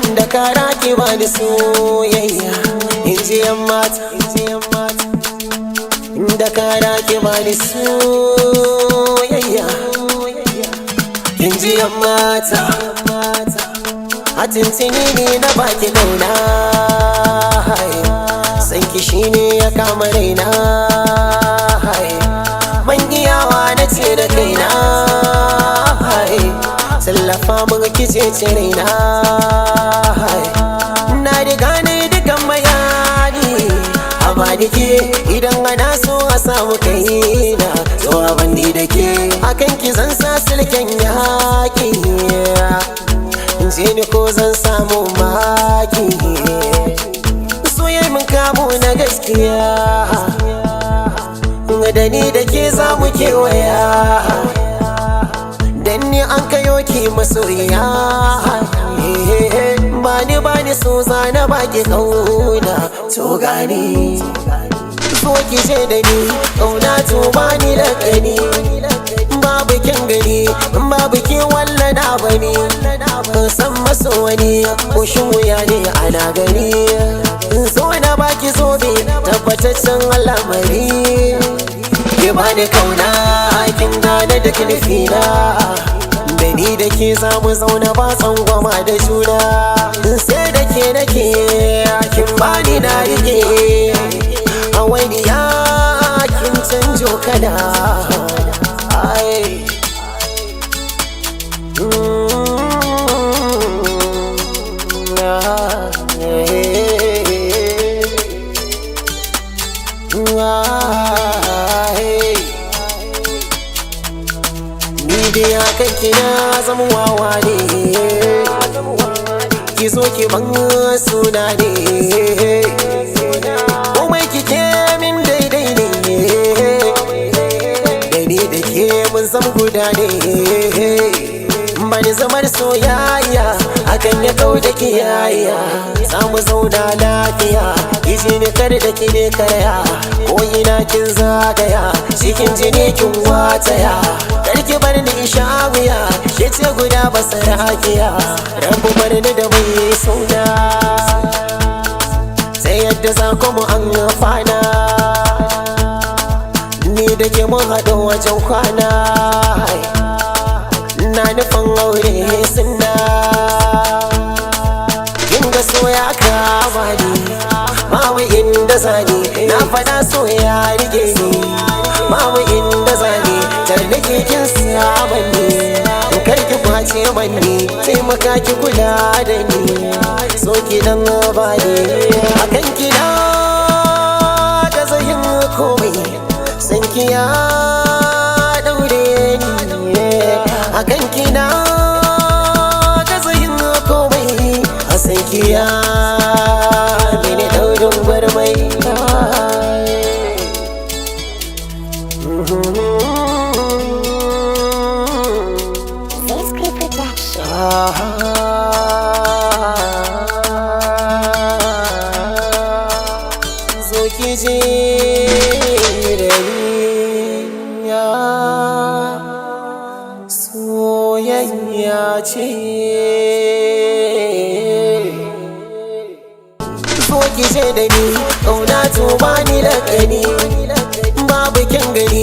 da kara ki bani soyayya inji yan mata da kara ki bani soyayya inji yan mata a tintini ne na baki kauna san ki shine ya kama raina man iyawa na ce da kaina tallafa mun kice ce raina na riga ne dukan bayani a badike idan ana so a samu kaina so abandi da ke akan ki zan sa silken yaki je ni ko zan samu maki soyayya mun kamo na gaskiya da ni da ke za mu kewaya dan ni an kayo ki masoyiya bani so zana baki kauna to gani so ki ce da ni kauna to bani lakani babu kyan gani babu ke wallana bani san maso wani kushin wuya ne ana gani so na baki zobe tabbataccen al'amari ki bani kauna kin gane da kinfina da ni da ke za mu zauna ba tsangwama da juna sai da ke nake kin bani na rike a wani ya kin canjo kada ni dai akan kina zama wawa ne ki zo ki ban suna ne komai kike min daidai ne da ni da ke mun zama guda ne bani zamar soyayya akan ya kau da kiyayya za mu zauna lafiya kishi ne kar da ki ne karya ko ina kin zagaya cikin jini kin wataya karki bar ni sha wuya ke ce guda basarakiya rabu bar ni da mai suna sai yadda za ku mu an fana ni da ke mun haɗu wajen kwana na nufin aure suna inda so ya kama ni mamu inda zani na fada so ya rike ni mamu inda zani tarnake kin saman ni karki kwace manni taimaka ki kula da ni so ki dan bani akan kina da zayin komai san ki ya daure ni akan kina da zayin komai a san ki ya mene daurin gwarmai zo ki je da ni soyayya ce zo ki je da ni kauna to bani lakani babu kyan gani